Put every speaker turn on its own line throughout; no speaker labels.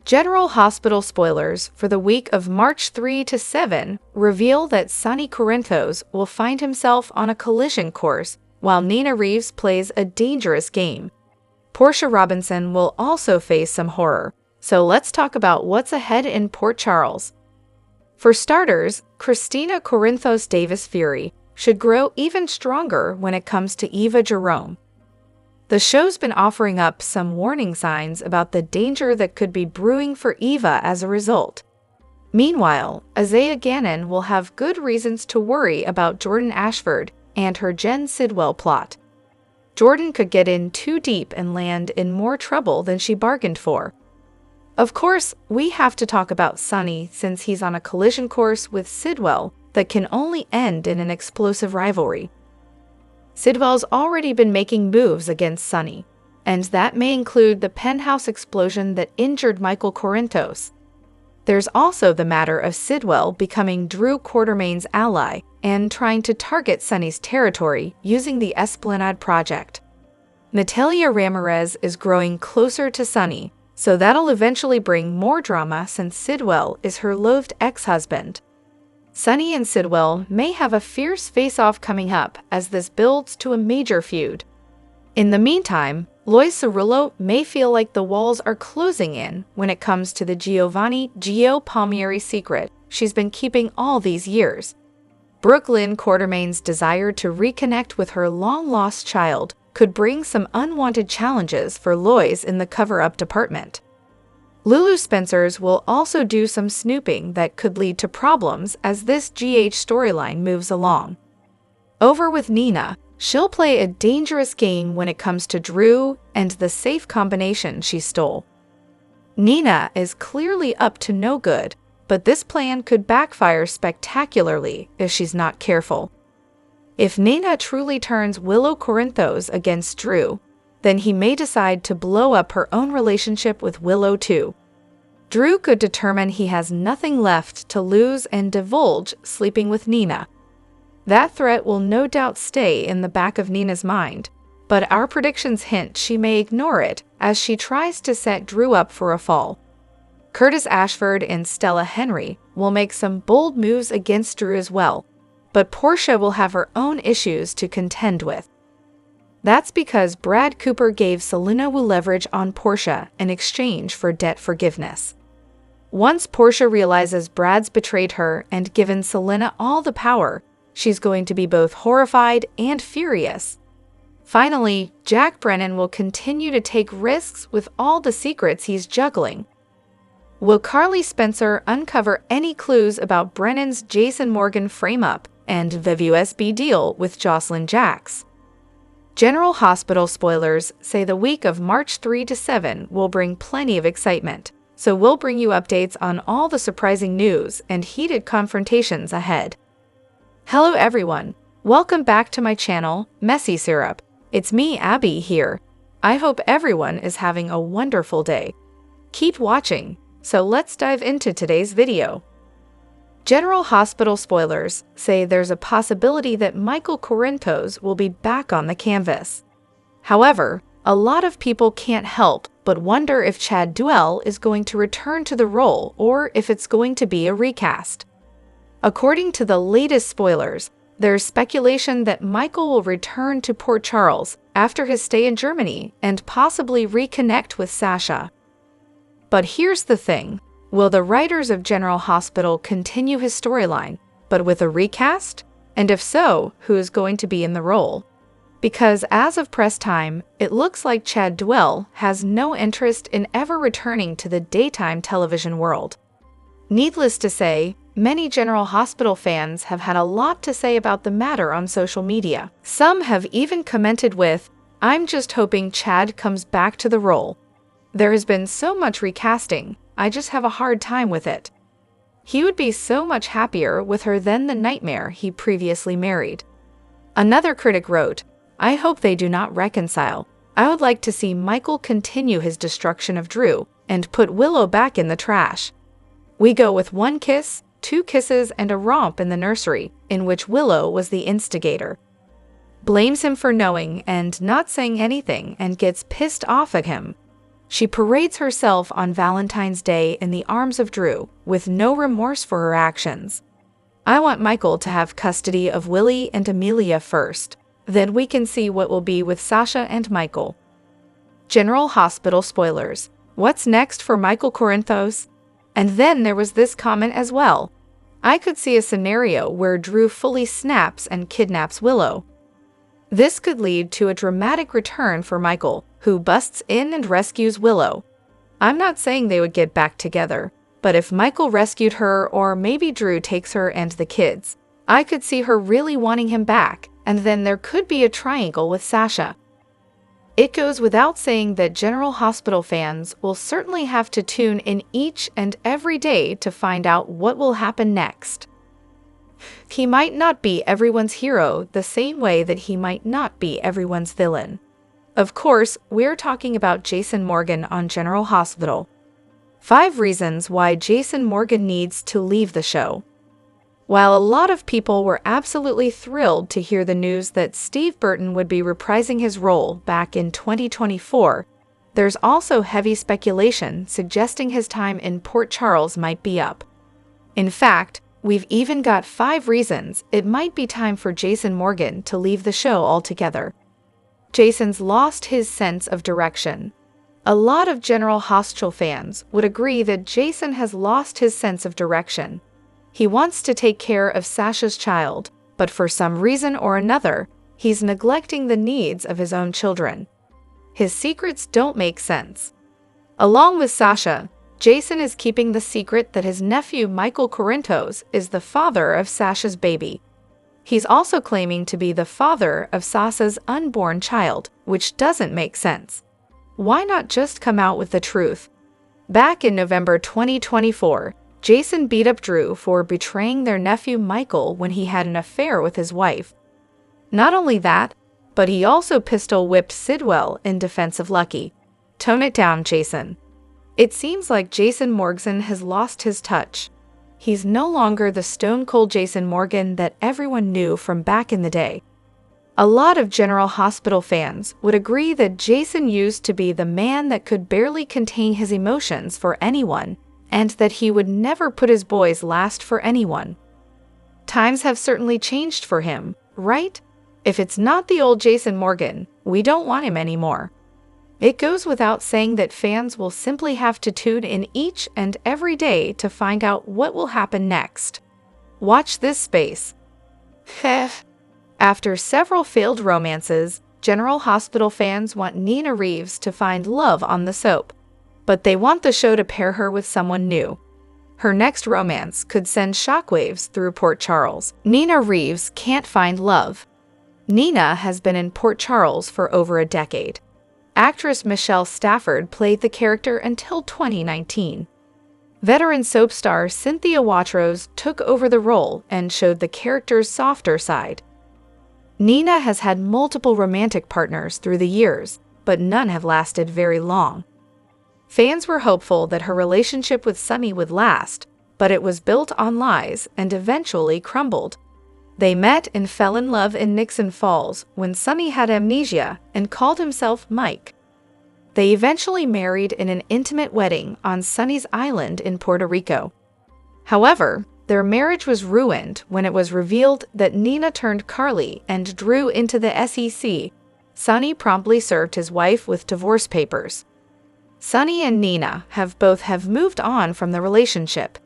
General Hospital spoilers for the week of March 3 to 7 reveal that Sonny Corinthos will find himself on a collision course while Nina Reeves plays a dangerous game. Portia Robinson will also face some horror, so let's talk about what's ahead in Port Charles. For starters, Christina Corinthos Davis Fury should grow even stronger when it comes to Eva Jerome. The show's been offering up some warning signs about the danger that could be brewing for Eva as a result. Meanwhile, Isaiah Gannon will have good reasons to worry about Jordan Ashford and her Jen Sidwell plot. Jordan could get in too deep and land in more trouble than she bargained for. Of course, we have to talk about Sonny since he's on a collision course with Sidwell that can only end in an explosive rivalry. Sidwell's already been making moves against Sonny, and that may include the penthouse explosion that injured Michael Corinthos. There's also the matter of Sidwell becoming Drew Quartermain's ally and trying to target Sonny's territory using the Esplanade Project. Natalia Ramirez is growing closer to Sonny, so that'll eventually bring more drama since Sidwell is her loathed ex-husband. Sonny and Sidwell may have a fierce face-off coming up as this builds to a major feud. In the meantime, Lois Cerullo may feel like the walls are closing in when it comes to the Giovanni Gio Palmieri secret she's been keeping all these years. Brooklyn Quartermain's desire to reconnect with her long-lost child could bring some unwanted challenges for Lois in the cover-up department. Lulu Spencer's will also do some snooping that could lead to problems as this GH storyline moves along. Over with Nina, she'll play a dangerous game when it comes to Drew and the safe combination she stole. Nina is clearly up to no good, but this plan could backfire spectacularly if she's not careful. If Nina truly turns Willow Corinthos against Drew, then he may decide to blow up her own relationship with Willow too. Drew could determine he has nothing left to lose and divulge sleeping with Nina. That threat will no doubt stay in the back of Nina's mind, but our predictions hint she may ignore it as she tries to set Drew up for a fall. Curtis Ashford and Stella Henry will make some bold moves against Drew as well, but Portia will have her own issues to contend with. That's because Brad Cooper gave Selena Wu leverage on Portia in exchange for debt forgiveness. Once Portia realizes Brad's betrayed her and given Selena all the power, she's going to be both horrified and furious. Finally, Jack Brennan will continue to take risks with all the secrets he's juggling. Will Carly Spencer uncover any clues about Brennan's Jason Morgan frame-up and VVUSB deal with Jocelyn Jacks? General Hospital spoilers say the week of March 3 to 7 will bring plenty of excitement, so we'll bring you updates on all the surprising news and heated confrontations ahead. Hello everyone, welcome back to my channel, Messy Syrup. It's me, Abby, here. I hope everyone is having a wonderful day. Keep watching, so let's dive into today's video. General Hospital spoilers say there's a possibility that Michael Corinthos will be back on the canvas. However, a lot of people can't help but wonder if Chad Duell is going to return to the role or if it's going to be a recast. According to the latest spoilers, there's speculation that Michael will return to Port Charles after his stay in Germany and possibly reconnect with Sasha. But here's the thing. Will the writers of General Hospital continue his storyline, but with a recast? And if so, who is going to be in the role? Because as of press time, it looks like Chad Duell has no interest in ever returning to the daytime television world. Needless to say, many General Hospital fans have had a lot to say about the matter on social media. Some have even commented with, "I'm just hoping Chad comes back to the role. There has been so much recasting, I just have a hard time with it. He would be so much happier with her than the nightmare he previously married." Another critic wrote, "I hope they do not reconcile. I would like to see Michael continue his destruction of Drew and put Willow back in the trash. We go with 1 kiss, 2 kisses, and a romp in the nursery, in which Willow was the instigator. Blames him for knowing and not saying anything and gets pissed off at him. She parades herself on Valentine's Day in the arms of Drew, with no remorse for her actions. I want Michael to have custody of Willie and Amelia first. Then we can see what will be with Sasha and Michael. General Hospital spoilers. What's next for Michael Corinthos? And then there was this comment as well. I could see a scenario where Drew fully snaps and kidnaps Willow. This could lead to a dramatic return for Michael, who busts in and rescues Willow. I'm not saying they would get back together, but if Michael rescued her, or maybe Drew takes her and the kids, I could see her really wanting him back, and then there could be a triangle with Sasha. It goes without saying that General Hospital fans will certainly have to tune in each and every day to find out what will happen next. He might not be everyone's hero the same way that he might not be everyone's villain. Of course, we're talking about Jason Morgan on General Hospital. 5 reasons why Jason Morgan needs to leave the show. While a lot of people were absolutely thrilled to hear the news that Steve Burton would be reprising his role back in 2024, there's also heavy speculation suggesting his time in Port Charles might be up. In fact, we've even got 5 reasons it might be time for Jason Morgan to leave the show altogether. Jason's lost his sense of direction. A lot of General Hospital fans would agree that Jason has lost his sense of direction. He wants to take care of Sasha's child, but for some reason or another, he's neglecting the needs of his own children. His secrets don't make sense. Along with Sasha, Jason is keeping the secret that his nephew Michael Corinthos is the father of Sasha's baby. He's also claiming to be the father of Sasha's unborn child, which doesn't make sense. Why not just come out with the truth? Back in November 2024, Jason beat up Drew for betraying their nephew Michael when he had an affair with his wife. Not only that, but he also pistol-whipped Sidwell in defense of Lucky. Tone it down, Jason. It seems like Jason Morgan has lost his touch. He's no longer the stone-cold Jason Morgan that everyone knew from back in the day. A lot of General Hospital fans would agree that Jason used to be the man that could barely contain his emotions for anyone, and that he would never put his boys last for anyone. Times have certainly changed for him, right? If it's not the old Jason Morgan, we don't want him anymore. It goes without saying that fans will simply have to tune in each and every day to find out what will happen next. Watch this space. After several failed romances, General Hospital fans want Nina Reeves to find love on the soap. But they want the show to pair her with someone new. Her next romance could send shockwaves through Port Charles. Nina Reeves can't find love. Nina has been in Port Charles for over a decade. Actress Michelle Stafford played the character until 2019. Veteran soap star Cynthia Watros took over the role and showed the character's softer side. Nina has had multiple romantic partners through the years, but none have lasted very long. Fans were hopeful that her relationship with Sonny would last, but it was built on lies and eventually crumbled. They met and fell in love in Nixon Falls when Sonny had amnesia and called himself Mike. They eventually married in an intimate wedding on Sonny's Island in Puerto Rico. However, their marriage was ruined when it was revealed that Nina turned Carly and Drew into the SEC. Sonny promptly served his wife with divorce papers. Sonny and Nina have moved on from the relationship.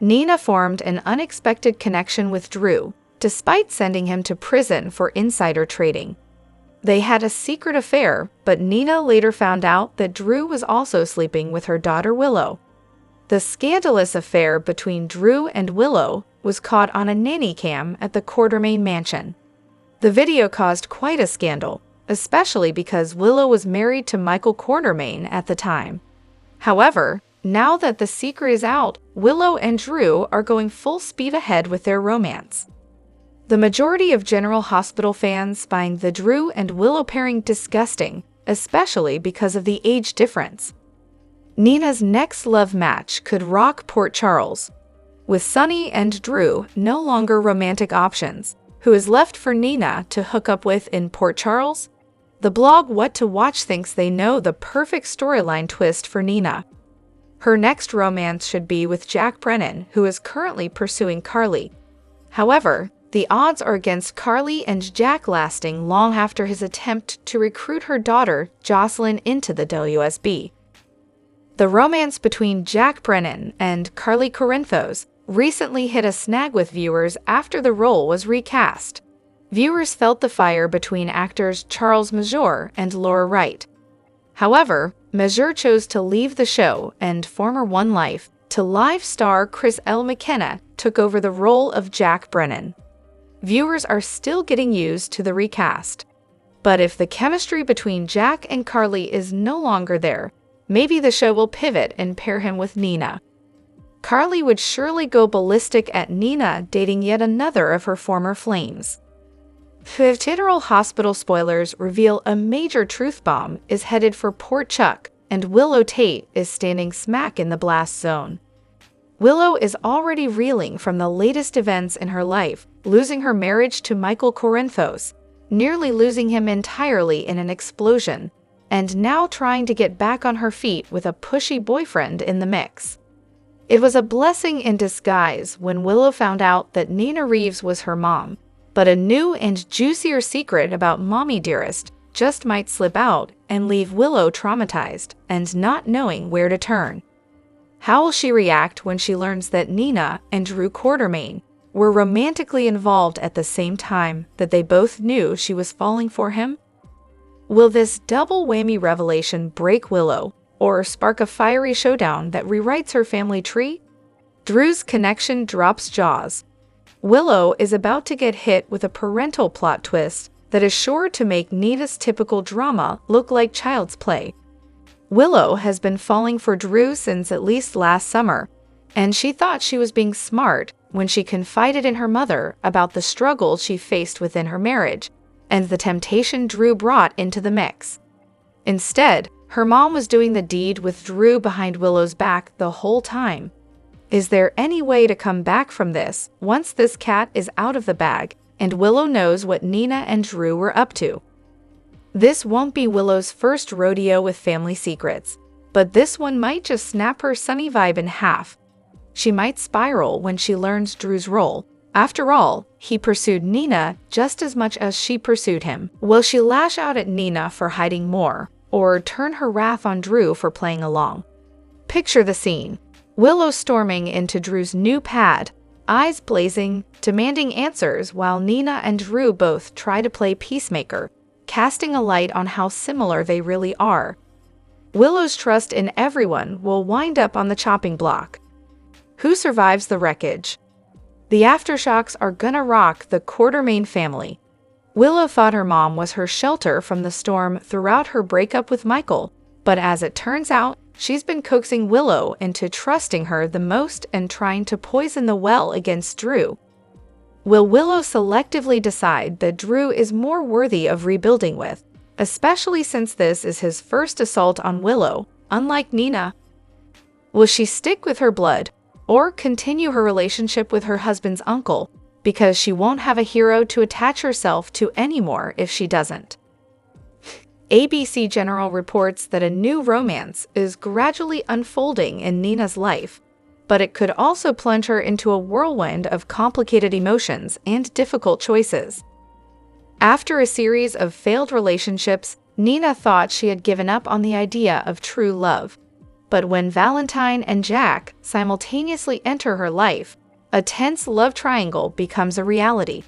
Nina formed an unexpected connection with Drew, despite sending him to prison for insider trading. They had a secret affair, but Nina later found out that Drew was also sleeping with her daughter Willow. The scandalous affair between Drew and Willow was caught on a nanny cam at the Quartermaine mansion. The video caused quite a scandal, especially because Willow was married to Michael Quartermaine at the time. However, now that the secret is out, Willow and Drew are going full speed ahead with their romance. The majority of General Hospital fans find the Drew and Willow pairing disgusting, especially because of the age difference. Nina's next love match could rock Port Charles. With Sonny and Drew no longer romantic options, who is left for Nina to hook up with in Port Charles? The blog What to Watch thinks they know the perfect storyline twist for Nina. Her next romance should be with Jack Brennan, who is currently pursuing Carly. However, the odds are against Carly and Jack lasting long after his attempt to recruit her daughter, Jocelyn, into the WSB. The romance between Jack Brennan and Carly Corinthos recently hit a snag with viewers after the role was recast. Viewers felt the fire between actors Charles Major and Laura Wright. However, Major chose to leave the show, and former One Life to Live star Chris L. McKenna took over the role of Jack Brennan. Viewers are still getting used to the recast. But if the chemistry between Jack and Carly is no longer there, maybe the show will pivot and pair him with Nina. Carly would surely go ballistic at Nina dating yet another of her former flames. General Hospital spoilers reveal a major truth bomb is headed for Port Chuck, and Willow Tate is standing smack in the blast zone. Willow is already reeling from the latest events in her life, losing her marriage to Michael Corinthos, nearly losing him entirely in an explosion, and now trying to get back on her feet with a pushy boyfriend in the mix. It was a blessing in disguise when Willow found out that Nina Reeves was her mom, but a new and juicier secret about Mommy Dearest just might slip out and leave Willow traumatized and not knowing where to turn. How will she react when she learns that Nina and Drew Quartermaine were romantically involved at the same time that they both knew she was falling for him? Will this double whammy revelation break Willow or spark a fiery showdown that rewrites her family tree? Drew's connection drops jaws. Willow is about to get hit with a parental plot twist that is sure to make Nina's typical drama look like child's play. Willow has been falling for Drew since at least last summer, and she thought she was being smart when she confided in her mother about the struggle she faced within her marriage and the temptation Drew brought into the mix. Instead, her mom was doing the deed with Drew behind Willow's back the whole time. Is there any way to come back from this once this cat is out of the bag and Willow knows what Nina and Drew were up to? This won't be Willow's first rodeo with family secrets, but this one might just snap her Sonny vibe in half. She might spiral when she learns Drew's role. After all, he pursued Nina just as much as she pursued him. Will she lash out at Nina for hiding more, or turn her wrath on Drew for playing along? Picture the scene. Willow storming into Drew's new pad, eyes blazing, demanding answers while Nina and Drew both try to play peacemaker, casting a light on how similar they really are. Willow's trust in everyone will wind up on the chopping block. Who survives the wreckage? The aftershocks are gonna rock the Quartermaine family. Willow thought her mom was her shelter from the storm throughout her breakup with Michael, but as it turns out, she's been coaxing Willow into trusting her the most and trying to poison the well against Drew. Will Willow selectively decide that Drew is more worthy of rebuilding with, especially since this is his first assault on Willow, unlike Nina? Will she stick with her blood, or continue her relationship with her husband's uncle, because she won't have a hero to attach herself to anymore if she doesn't? ABC General reports that a new romance is gradually unfolding in Nina's life, but it could also plunge her into a whirlwind of complicated emotions and difficult choices. After a series of failed relationships, Nina thought she had given up on the idea of true love. But when Valentine and Jack simultaneously enter her life, a tense love triangle becomes a reality.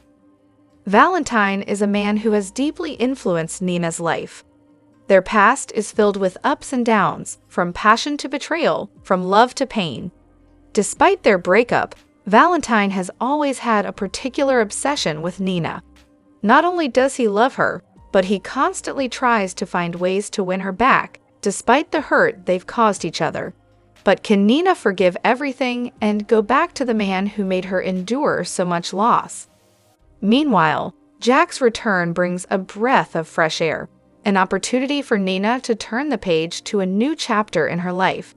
Valentine is a man who has deeply influenced Nina's life. Their past is filled with ups and downs, from passion to betrayal, from love to pain. Despite their breakup, Valentine has always had a particular obsession with Nina. Not only does he love her, but he constantly tries to find ways to win her back, despite the hurt they've caused each other. But can Nina forgive everything and go back to the man who made her endure so much loss? Meanwhile, Jack's return brings a breath of fresh air, an opportunity for Nina to turn the page to a new chapter in her life.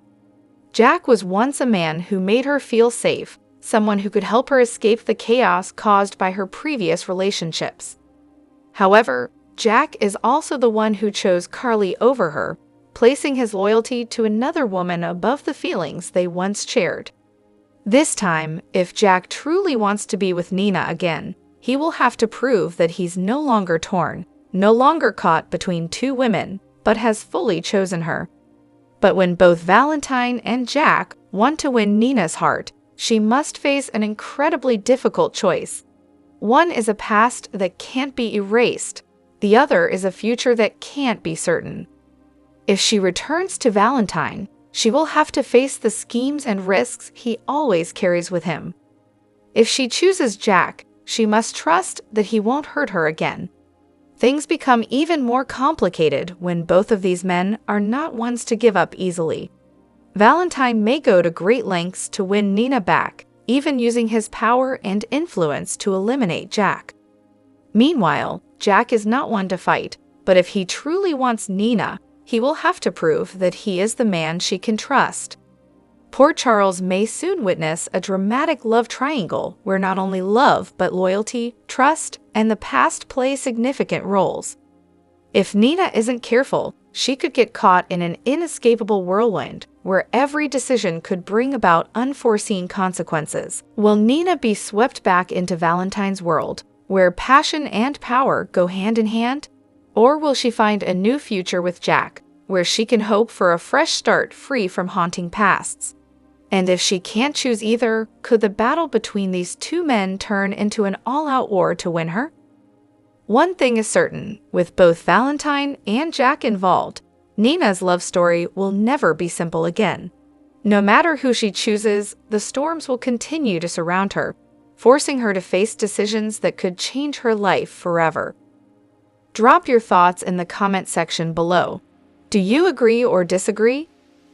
Jack was once a man who made her feel safe, someone who could help her escape the chaos caused by her previous relationships. However, Jack is also the one who chose Carly over her, placing his loyalty to another woman above the feelings they once shared. This time, if Jack truly wants to be with Nina again, he will have to prove that he's no longer torn, no longer caught between two women, but has fully chosen her. But when both Valentine and Jack want to win Nina's heart, she must face an incredibly difficult choice. One is a past that can't be erased. The other is a future that can't be certain. If she returns to Valentine, she will have to face the schemes and risks he always carries with him. If she chooses Jack, she must trust that he won't hurt her again. Things become even more complicated when both of these men are not ones to give up easily. Valentine may go to great lengths to win Nina back, even using his power and influence to eliminate Jack. Meanwhile, Jack is not one to fight, but if he truly wants Nina, he will have to prove that he is the man she can trust. Port Charles may soon witness a dramatic love triangle where not only love but loyalty, trust, and the past play significant roles. If Nina isn't careful, she could get caught in an inescapable whirlwind where every decision could bring about unforeseen consequences. Will Nina be swept back into Valentine's world, where passion and power go hand in hand? Or will she find a new future with Jack, where she can hope for a fresh start free from haunting pasts? And if she can't choose either, could the battle between these two men turn into an all-out war to win her? One thing is certain, with both Valentine and Jack involved, Nina's love story will never be simple again. No matter who she chooses, the storms will continue to surround her, forcing her to face decisions that could change her life forever. Drop your thoughts in the comment section below. Do you agree or disagree?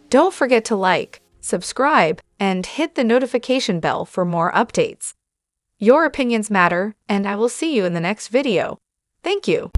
Don't forget to like, subscribe, and hit the notification bell for more updates. Your opinions matter, and I will see you in the next video. Thank you.